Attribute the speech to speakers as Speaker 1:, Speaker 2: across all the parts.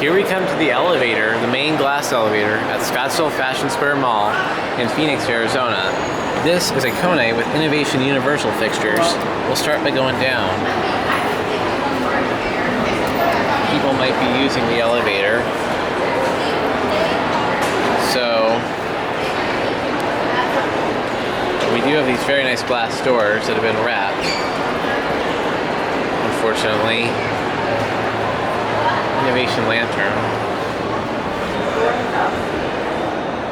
Speaker 1: Here we come to the elevator, the main glass elevator at Scottsdale Fashion Square Mall in Phoenix, Arizona. This is a KONE with Innovation Universal Fixtures. We'll start by going down. People might be using the elevator. So, we do have these very nice glass doors that have been wrapped. Unfortunately. Innovation lantern.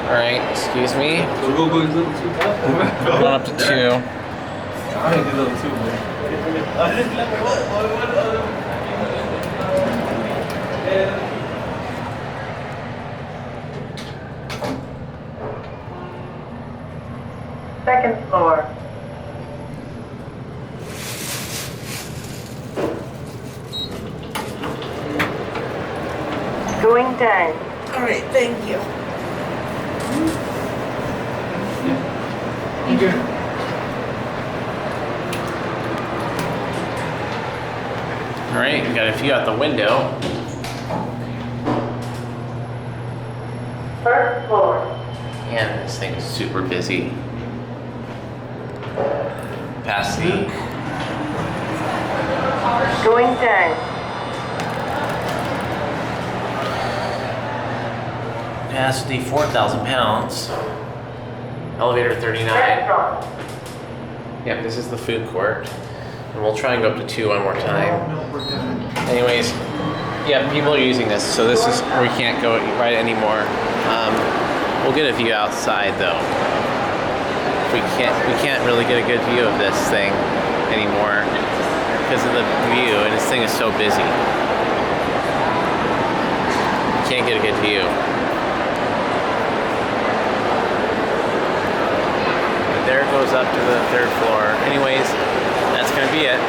Speaker 1: Alright, excuse me. Going up to 2.
Speaker 2: Second floor. Going down.
Speaker 3: All right, thank you.
Speaker 1: Alright, we got a few out the window.
Speaker 2: First floor.
Speaker 1: Man, this thing is super busy. Past the
Speaker 2: Going down.
Speaker 1: past the 4,000 pounds. Elevator 39.
Speaker 2: Restaurant.
Speaker 1: Yep, this is the food court. And we'll try and go up to 2 one more time. Anyways, yeah, people are using this, so this is where we can't go right anymore. We'll get a view outside though. We can't really get a good view of this thing anymore because of the view, and this thing is so busy. You can't get a good view. There it goes up to the 3rd floor. Anyways, that's gonna be it.